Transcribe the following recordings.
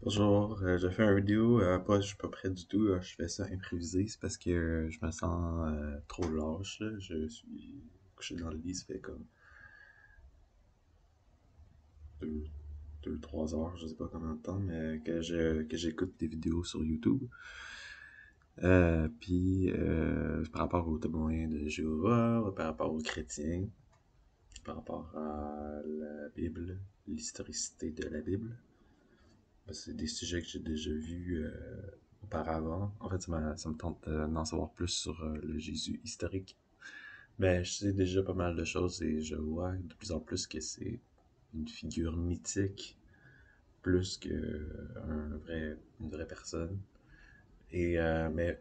Bonjour, je fais une vidéo, pas, je suis pas prêt du tout, je fais ça improvisé, c'est parce que je me sens trop lâche, là. Je suis couché dans le lit, ça fait comme deux, 3 heures, je sais pas combien de temps, mais que j'écoute des vidéos sur YouTube. Puis par rapport aux témoins de Jéhovah, par rapport aux chrétiens, par rapport à la Bible, l'historicité de la Bible. C'est des sujets que j'ai déjà vus auparavant. En fait, ça me tente d'en savoir plus sur le Jésus historique. Mais je sais déjà pas mal de choses et je vois de plus en plus que c'est une figure mythique plus une vraie personne. Mais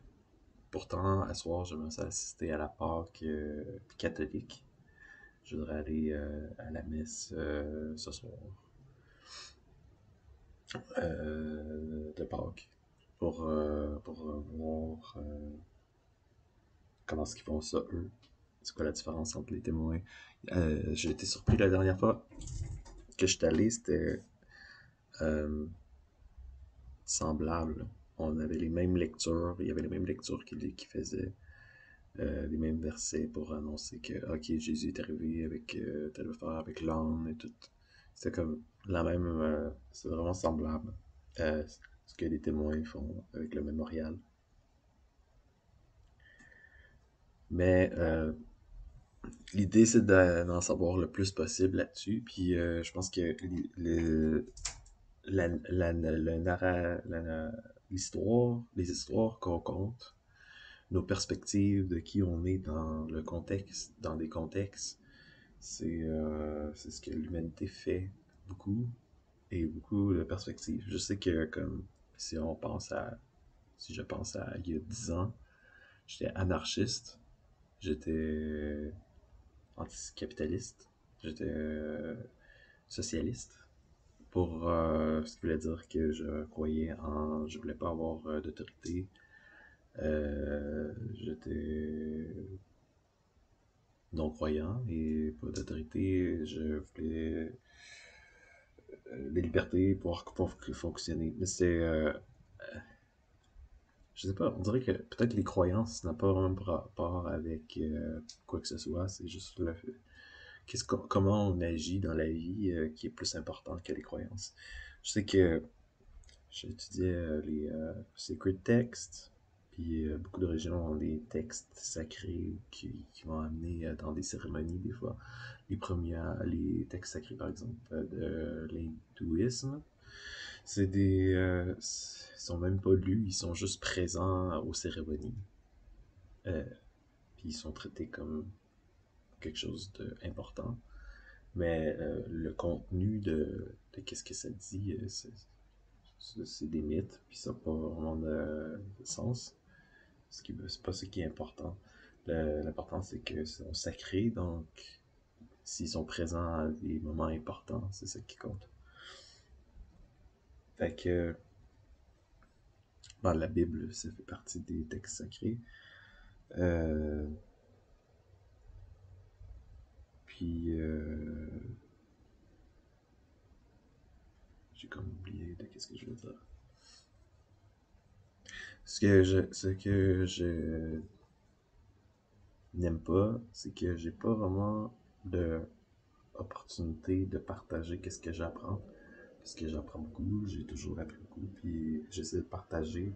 pourtant, à soir, j'aimerais ça assister à la Pâque catholique. Je voudrais aller à la messe ce soir de Pâques pour voir comment est-ce qu'ils font ça, eux. C'est quoi la différence entre les témoins? J'ai été surpris la dernière fois que je suis allé, c'était euh, semblable. On avait les mêmes lectures, il y avait les mêmes lectures qui faisaient les mêmes versets pour annoncer que, ok, Jésus est arrivé avec telle affaire, avec l'âne et tout. C'était comme la même, c'est vraiment semblable à ce que les témoins font avec le mémorial. Mais l'idée, c'est d'en savoir le plus possible là-dessus. Puis je pense que l'histoire, les histoires qu'on compte, nos perspectives de qui on est dans le contexte, dans des contextes, c'est ce que l'humanité fait beaucoup et beaucoup de perspectives. Je sais que comme si on pense à si je pense à il y a 10 ans, j'étais anarchiste, j'étais anticapitaliste, j'étais socialiste, pour ce qui voulait dire que je voulais pas avoir d'autorité. J'étais non-croyant et pas d'autorité. Je voulais les libertés pour fonctionner. Mais je sais pas, on dirait que peut-être les croyances n'ont pas vraiment rapport avec quoi que ce soit. C'est juste comment on agit dans la vie qui est plus important que les croyances. Je sais que j'étudiais les sacred texts, puis beaucoup de religions ont des textes sacrés qui vont amener dans des cérémonies des fois. Les textes sacrés par exemple de l'hindouisme, ils sont même pas lus, ils sont juste présents aux cérémonies. Euh, Puis ils sont traités comme quelque chose d'important. Mais le contenu de qu'est-ce que ça dit, c'est des mythes, puis ça n'a pas vraiment de sens. C'est pas ce qui est important. L'important, c'est que sont sacrés, donc s'ils sont présents à des moments importants, c'est ça qui compte. Fait que dans la Bible, ça fait partie des textes sacrés. Euh, puis j'ai comme oublié de qu'est-ce que je veux dire. Ce que je n'aime pas, c'est que j'ai pas vraiment de opportunité de partager qu'est-ce que j'apprends. Parce que j'apprends beaucoup, j'ai toujours appris beaucoup, puis j'essaie de partager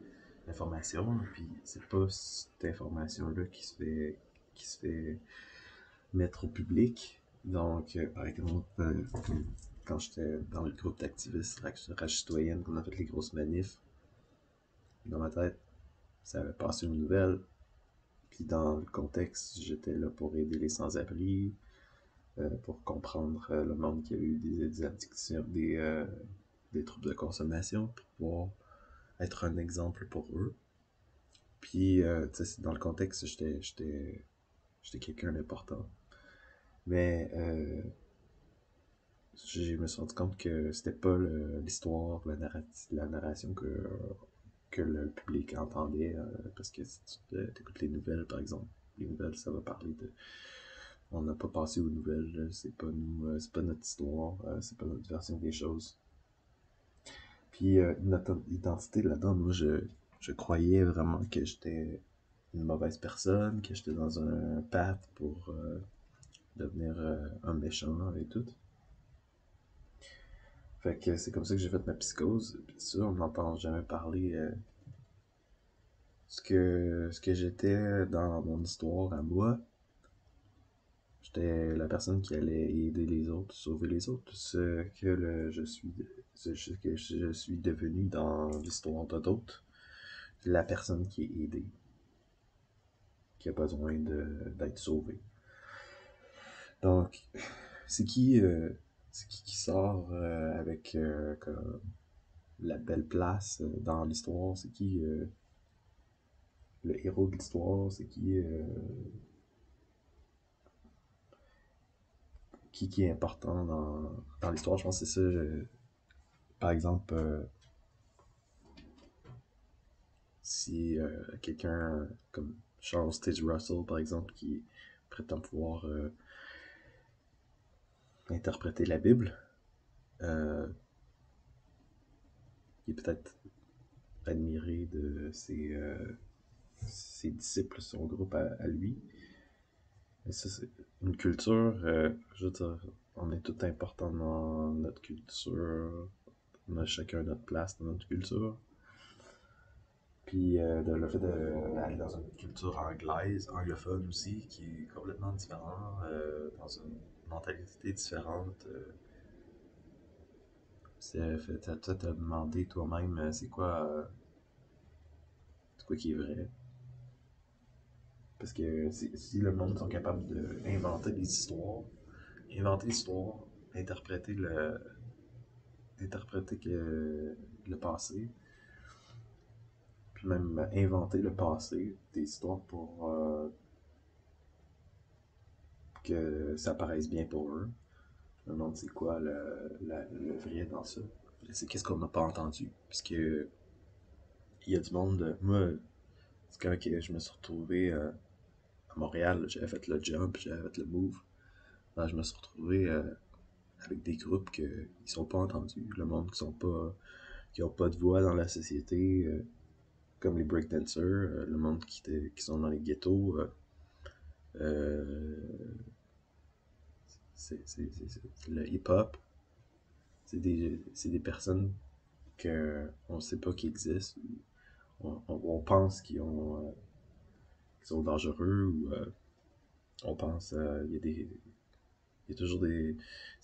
l'information, puis c'est pas cette information-là qui se fait mettre au public. Donc, par exemple, quand j'étais dans le groupe d'activistes Rage citoyenne, qu'on a fait les grosses manifs, dans ma tête, ça avait passé une nouvelle, puis dans le contexte, j'étais là pour aider les sans-abri, pour comprendre le monde qui a eu des addictions, des troubles de consommation, pour pouvoir être un exemple pour eux. Puis, tu sais, dans le contexte, j'étais quelqu'un d'important. Mais je me suis rendu compte que c'était pas l'histoire, la narration que le public entendait. Parce que si tu écoutes les nouvelles, par exemple, les nouvelles, ça va parler de on n'a pas passé aux nouvelles, c'est pas nous, c'est pas notre histoire, c'est pas notre version des choses. Puis notre identité là-dedans, moi je croyais vraiment que j'étais une mauvaise personne, que j'étais dans un path pour devenir un méchant et tout. Fait que c'est comme ça que j'ai fait ma psychose. Puis ça, on n'entend jamais parler ce que j'étais dans mon histoire à moi. J'étais la personne qui allait aider les autres, sauver les autres. Ce que je suis devenu dans l'histoire de d'autres. La personne qui est aidée, qui a besoin d'être sauvée. Donc, c'est qui sort avec comme la belle place dans l'histoire? C'est qui le héros de l'histoire? C'est qui est important dans l'histoire? Je pense que c'est ça. Par exemple, si quelqu'un comme Charles Stage Russell, par exemple, qui prétend pouvoir interpréter la Bible, euh, il est peut-être admiré de ses disciples, son groupe à lui. Et ça, c'est une culture, je veux dire, on est tout important dans notre culture, on a chacun notre place dans notre culture. Puis le fait d'aller dans une culture anglaise, anglophone aussi, qui est complètement différent, dans une mentalité différente, c'est fait toi te demander toi-même c'est quoi qui est vrai. Parce que si le monde sont capables d'inventer des histoires, inventer l'histoire, interpréter le passé, puis même inventer le passé, des histoires pour que ça paraisse bien pour eux. Je me demande c'est quoi le vrai dans ça. C'est qu'est-ce qu'on n'a pas entendu. Parce que il y a du monde. Moi, c'est quand que je me suis retrouvé à Montréal, j'avais fait le jump, j'avais fait le move. Ben, je me suis retrouvé avec des groupes qui sont pas entendus. Le monde qui ont pas de voix dans la société, comme les breakdancers, le monde qui sont dans les ghettos. Euh, le hip-hop, c'est des personnes qu'on ne sait pas qui existent. On pense qu'ils sont dangereux ou on pense il y a toujours des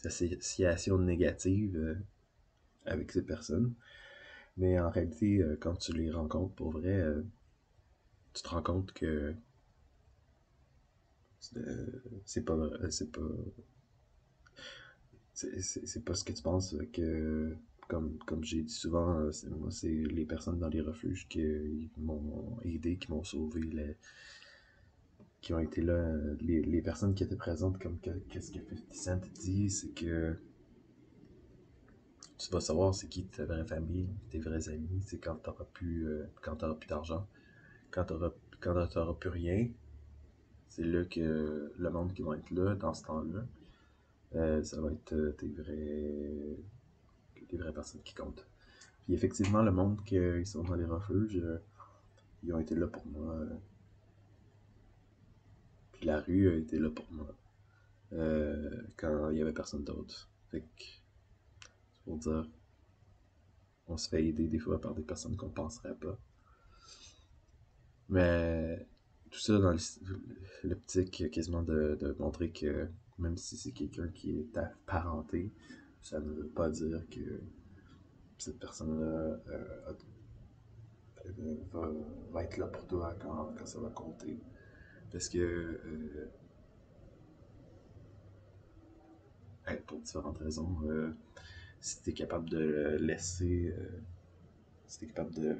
associations négatives avec ces personnes. Mais en réalité, quand tu les rencontres pour vrai, tu te rends compte que c'est pas vrai, c'est pas ce que tu penses que comme j'ai dit souvent, moi c'est les personnes dans les refuges qui m'ont aidé, qui m'ont sauvé, qui ont été là, les personnes qui étaient présentes, comme qu'est-ce que 50 Cent dit, c'est que tu vas savoir c'est qui ta vraie famille, tes vrais amis, c'est quand t'auras plus d'argent, quand t'auras plus rien, c'est là que le monde qui va être là dans ce temps-là, ça va être les vraies personnes qui comptent. Puis effectivement, le monde qui sont dans les refuges, ils ont été là pour moi. Puis la rue a été là pour moi. Quand il y avait personne d'autre. Fait que, c'est pour dire, on se fait aider des fois par des personnes qu'on penserait pas. Mais tout ça dans l'optique quasiment de montrer que même si c'est quelqu'un qui est apparenté, ça ne veut pas dire que cette personne-là va être là pour toi quand ça va compter. Parce que, pour différentes raisons, si t'es capable de laisser, si t'es capable de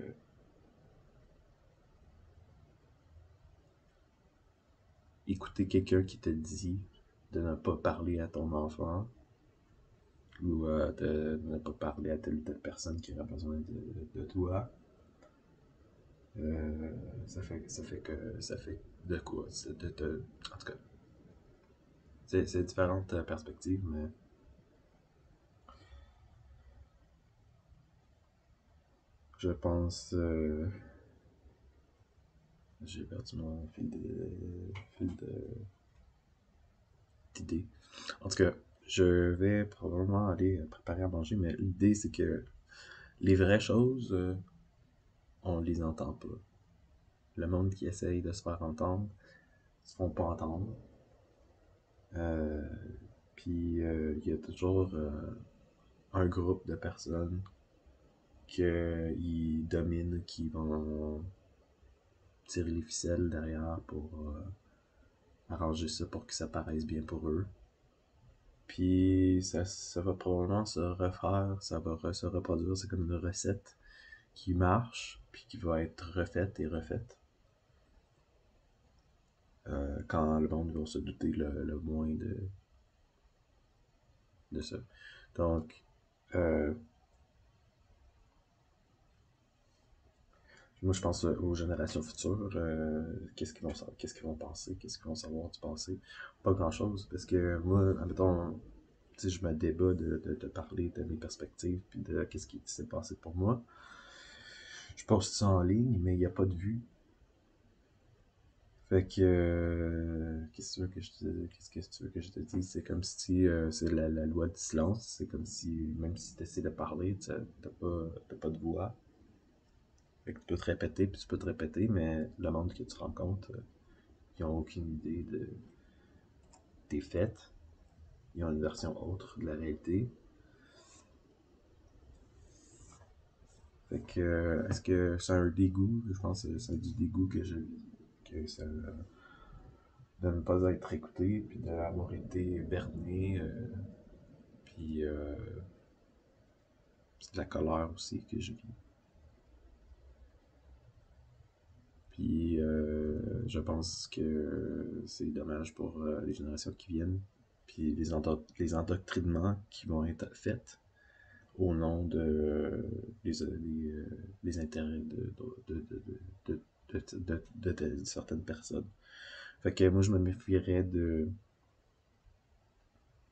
écouter quelqu'un qui te dit de ne pas parler à ton enfant ou de ne pas parler à telle ou telle personne qui aura besoin de toi, euh, ça fait de quoi? En tout cas, c'est différentes perspectives, mais Je pense... j'ai perdu mon d'idée. En tout cas, je vais probablement aller préparer à manger, mais l'idée c'est que les vraies choses, on les entend pas. Le monde qui essaye de se faire entendre, ils se font pas entendre. Euh, Puis il y a toujours un groupe de personnes qui dominent, qui vont tirer les ficelles derrière pour arranger ça pour que ça paraisse bien pour eux. Puis ça va probablement se refaire, ça va se reproduire. C'est comme une recette qui marche, puis qui va être refaite et refaite. Quand le monde va se douter le moins de ça. Donc, euh, moi je pense aux générations futures, qu'est-ce qu'ils vont penser, qu'est-ce qu'ils vont savoir du passé. Pas grand-chose, parce que moi, admettons, tu sais, je me débat de parler de mes perspectives, puis de qu'est-ce qui s'est passé pour moi. Je poste ça en ligne, mais il n'y a pas de vue. Fait que, qu'est-ce que tu veux que je te dise? C'est comme si c'est la loi du silence. C'est comme si, même si tu essaies de parler, tu t'as pas de voix. Fait que tu peux te répéter, puis tu peux te répéter, mais le monde que tu rencontres, ils ont aucune idée de tes faits. Ils ont une version autre de la réalité. Fait que, est-ce que c'est un dégoût? Je pense que c'est du dégoût que ça de ne pas être écouté, puis d'avoir été berné, puis c'est de la colère aussi que je vis. Puis je pense que c'est dommage pour les générations qui viennent, puis les endoctrinements qui vont être faits au nom les intérêts de, de certaines personnes. Fait que moi, je me méfierais de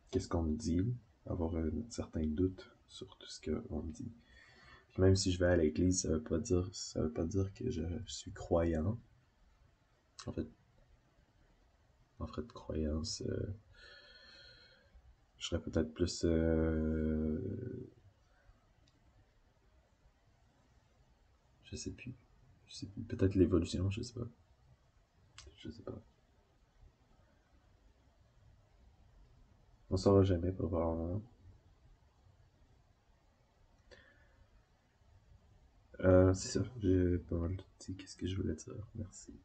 qu'est-ce qu'on me dit, avoir un certain doute sur tout ce qu'on me dit. Puis même si je vais à l'église, ça veut pas dire que je suis croyant. En fait, en fait, croyance, je serais peut-être plus, je sais plus, je sais plus, peut-être l'évolution, je sais pas. On saura jamais probablement. C'est ça, j'ai pas mal dit qu'est-ce que je voulais dire. Merci.